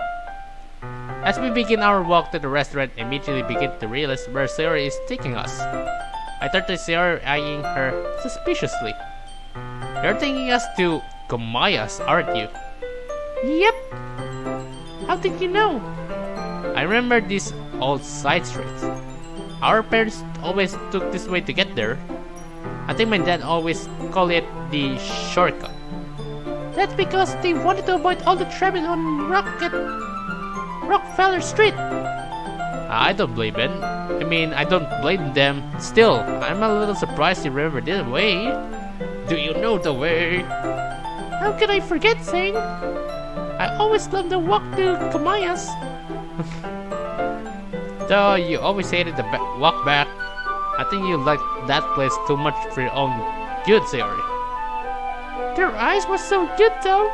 As we begin our walk to the restaurant, I immediately begin to realize where Sarah is taking us. I turn to Sarah, eyeing her suspiciously. You're taking us to Gomaya's, aren't you? Yep. How did you know? I remember these old side streets. Our parents always took this way to get there. I think my dad always called it the shortcut. That's because they wanted to avoid all the traffic on Rockefeller Street. I don't blame them. I don't blame them. Still, I'm a little surprised you remember this way. Do you know the way? How can I forget, Xeing? I always loved the walk to Kamaya's. Though you always hated the walk back, I think you liked that place too much for your own good, Sayori. Their eyes were so good though.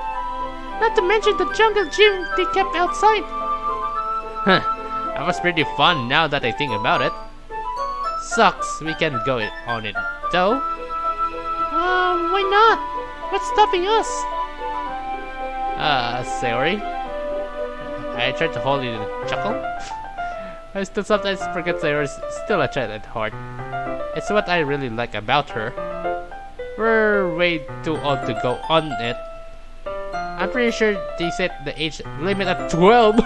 Not to mention the jungle gym they kept outside. Huh, that was pretty fun now that I think about it. Sucks we can't go on it though. Why not? What's stopping us? Sayori. I tried to hold it in a chuckle. I still sometimes forget Sayori's still a child at heart. It's what I really like about her. We're way too old to go on it. I'm pretty sure they set the age limit at 12.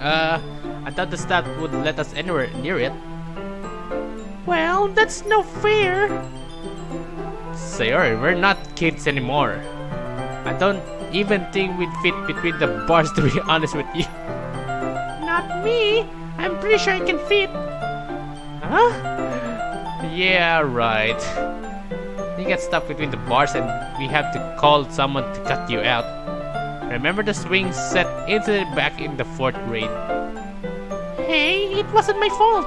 I thought the staff would let us anywhere near it. Well, that's no fair. Sayori, we're not kids anymore. I don't even think we'd fit between the bars, to be honest with you. Not me. I'm pretty sure I can fit. Huh? Yeah, right. You get stuck between the bars and we have to call someone to cut you out. Remember the swing set incident back in the 4th grade? Hey, it wasn't my fault.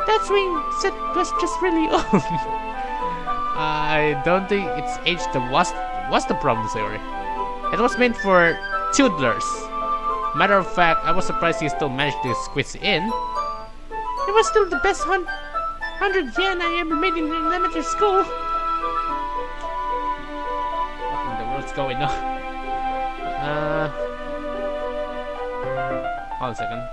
That swing set was just really old. I don't think it's aged the worst. What's the problem, Sayori? It was meant for toddlers. Matter of fact, I was surprised you still managed to squeeze in. It was still the best 100 yen I ever made in elementary school. What in the world's going on? Hold on a second.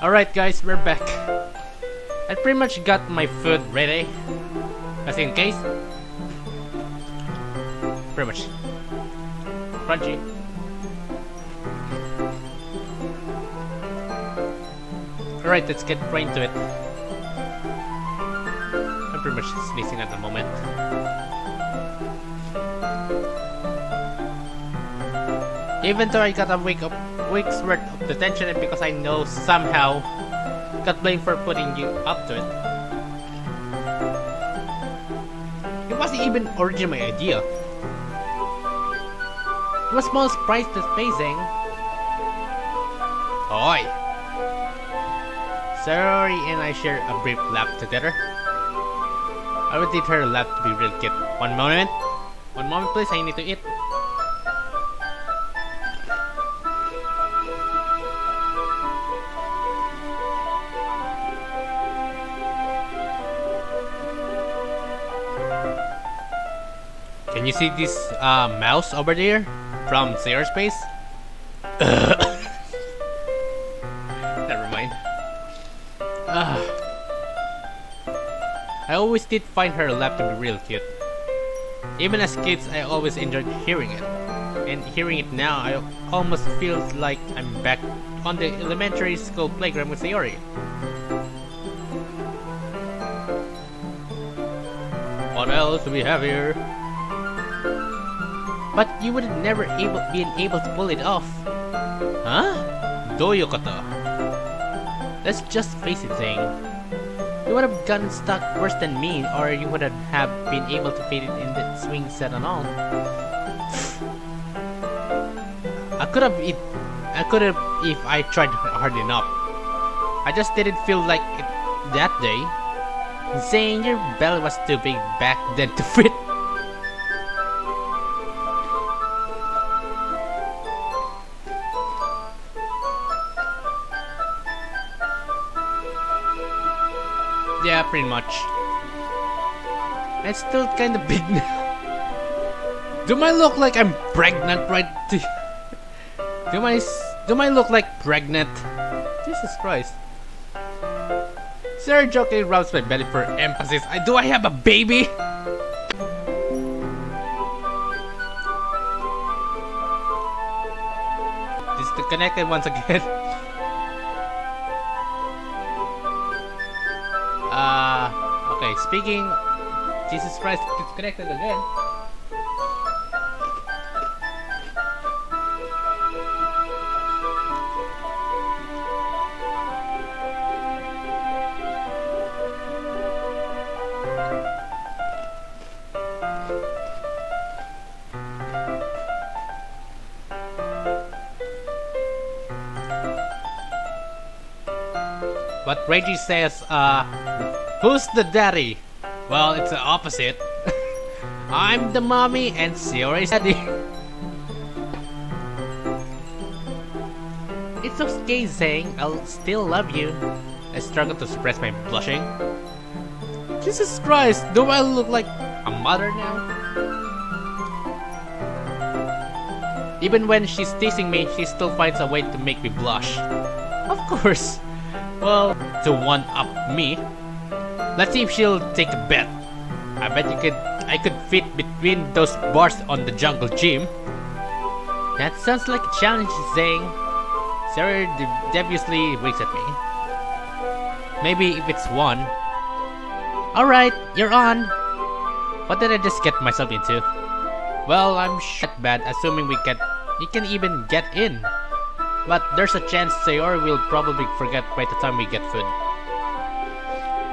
Alright guys, we're back. I pretty much got my food ready. Just in case. Pretty much. Crunchy. Alright, let's get right into it. I'm pretty much sneezing at the moment. Even though I got a week's worth of detention because I know somehow got blamed for putting you up to it. It wasn't even originally my idea. It was small surprise to Xeing. Oi! Sayori and I shared a brief laugh together. I would need her laugh to be real cute. One moment please, I need to eat. Can you see this mouse over there from Cyberspace? Never mind. I always did find her laugh to be real cute. Even as kids, I always enjoyed hearing it. And hearing it now, I almost feel like I'm back on the elementary school playground with Yuri. What else do we have here? But you would have never been able to pull it off. Huh? Doyokoto. Let's just face it, Xeing. You would have gotten stuck worse than me, or you would have been able to fit it in the swing set and all. I could have if I tried hard enough. I just didn't feel like it that day. Xeing, your belly was too big back then to fit. Yeah, pretty much. It's still kind of big now. Do I look like I'm pregnant right? Do I look like pregnant? Jesus Christ. Sarah jokingly rubs my belly for emphasis. Do I have a baby? Disconnected once again. Okay, speaking, Jesus Christ, disconnected again. But Reggie says, who's the daddy? Well, it's the opposite. I'm the mommy and Sayori's daddy. It's okay, Xeing. I'll still love you. I struggle to suppress my blushing. Jesus Christ, do I look like a mother now? Even when she's teasing me, she still finds a way to make me blush. Of course. Well, to one-up me. Let's see if she'll take a bet. I bet I could fit between those bars on the jungle gym. That sounds like a challenge, Xeing. Sarah deviously winks at me. Maybe if it's one. Alright, you're on. What did I just get myself into? Well, I'm shit bad assuming you can even get in. But there's a chance Sayori will probably forget by the time we get food.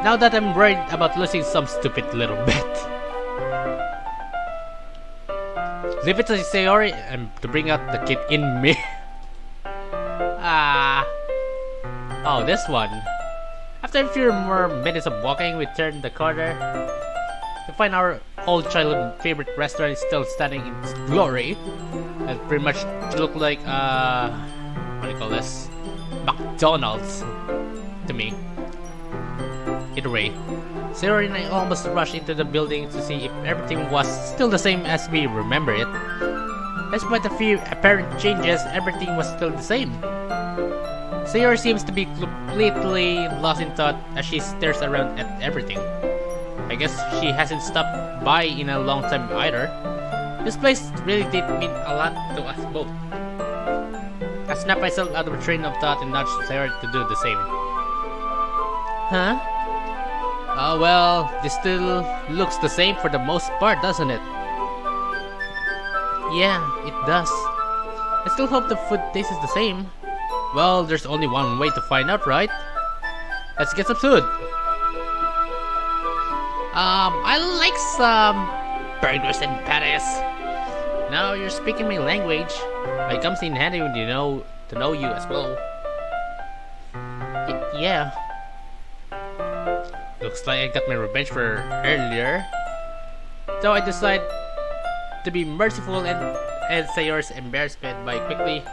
Now that I'm worried about losing some stupid little bet. Leave it to Sayori and to bring out the kid in me. Oh, this one. After a few more minutes of walking, we turn the corner to find our old childhood favorite restaurant is still standing in its glory. It pretty much look like what do you call this? McDonald's to me. Either way, Sayori and I almost rushed into the building to see if everything was still the same as we remember it. Despite a few apparent changes, everything was still the same. Sayori seems to be completely lost in thought as she stares around at everything. I guess she hasn't stopped by in a long time either. This place really did mean a lot to us both. I snapped myself out of a train of thought and nudged Sayori to do the same. Huh? Oh well, this still looks the same for the most part, doesn't it? Yeah, it does. I still hope the food tastes the same. Well, there's only one way to find out, right? Let's get some food. I like some burgers and patties. Now you're speaking my language. It comes in handy when you know to know you as well. Yeah. Looks like I got my revenge for earlier. So I decide to be merciful and end Sayori's embarrassment by quickly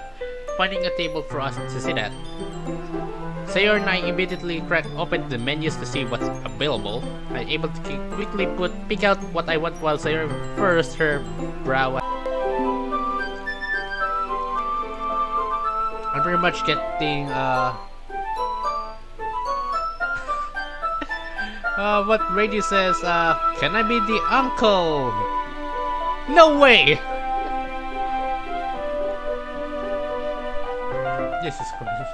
finding a table for us to sit at. Sayori and I immediately crack open the menus to see what's available. I'm able to quickly pick out what I want while Sayori furrows her brow. I'm pretty much getting what radio says, can I be the uncle? No way! Jesus Christ.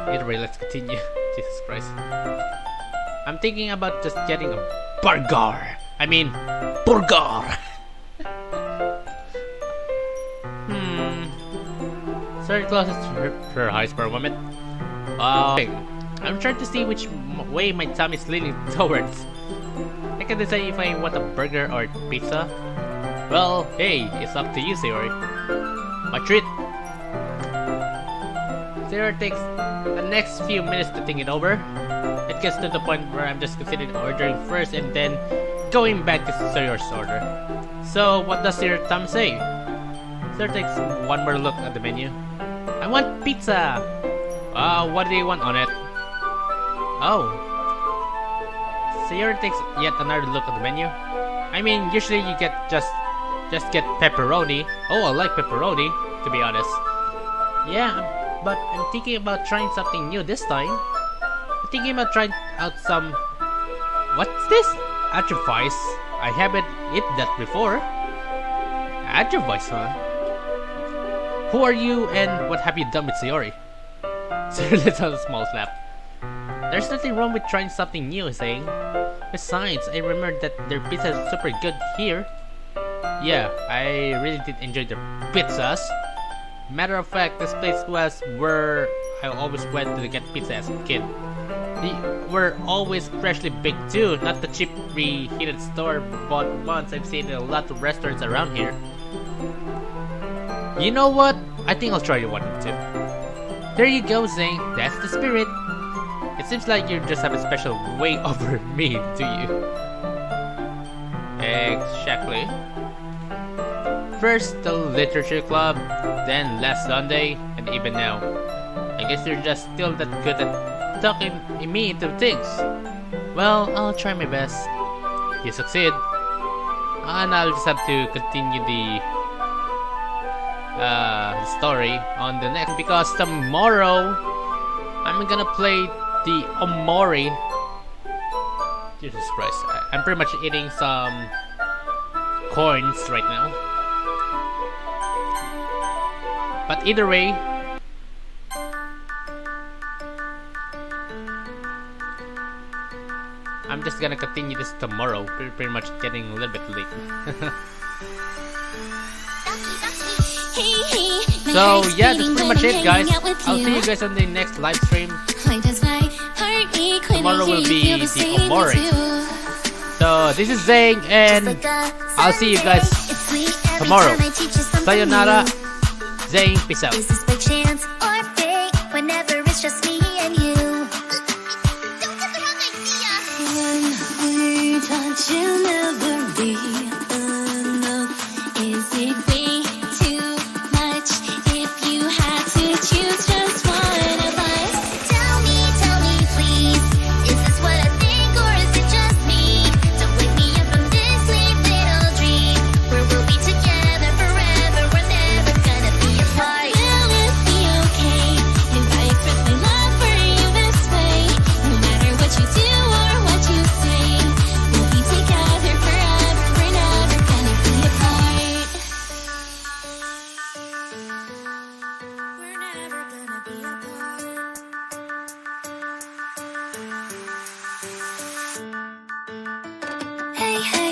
Either way, let's continue. Jesus Christ. I'm thinking about just getting a burger. I mean, burger! Sorry, closest to her eyes for a moment. I'm trying to see which way my tummy is leaning towards. I can decide if I want a burger or pizza. Well, hey, it's up to you, Sayori. My treat. Sayori takes the next few minutes to think it over. It gets to the point where I'm just considering ordering first and then going back to Sayori's order. So, what does your thumb say? Sayori takes one more look at the menu. I want pizza! What do you want on it? Oh. Sayori takes yet another look at the menu. I mean, usually you just get pepperoni. Oh, I like pepperoni, to be honest. Yeah, but I'm thinking about trying something new this time. I'm thinking about trying out some... What's this? Atrophies. I haven't eaten that before. Atrophies, huh? Who are you and what have you done with Sayori? Sayori lets out a small slap. There's nothing wrong with trying something new, Xeing. Besides, I remembered that their pizza is super good here. Yeah, I really did enjoy their pizzas. Matter of fact, this place was where I always went to get pizza as a kid. They were always freshly baked too, not the cheap reheated store-bought ones I've seen in a lot of restaurants around here. You know what? I think I'll try one too. There you go, Xeing. That's the spirit. It seems like you just have a special way over me, do you? Exactly. First the literature club, then last Sunday, and even now. I guess you're just still that good at talking me into things. Well, I'll try my best. You succeed. And I'll just have to continue the story on the next, because tomorrow I'm gonna play the Omori. Jesus Christ, I'm pretty much eating some coins right now. But either way, I'm just gonna continue this tomorrow. Pretty much getting a little bit late. So yeah, that's pretty much it, guys. I'll see you guys on the next live stream. Tomorrow will be the Omori. So this is Xeing, and I'll see you guys tomorrow. Sayonara, Xeing, peace out. Is this by chance or fate? Whenever it's just me and you. Don't get the wrong idea. When we touch, you'll never be enough. Is it way too much if you had to choose just one advice? Tell me, please. Is this what I think, or is it just me? Don't wake me up from this sweet little dream where we'll be together forever. hey, hey.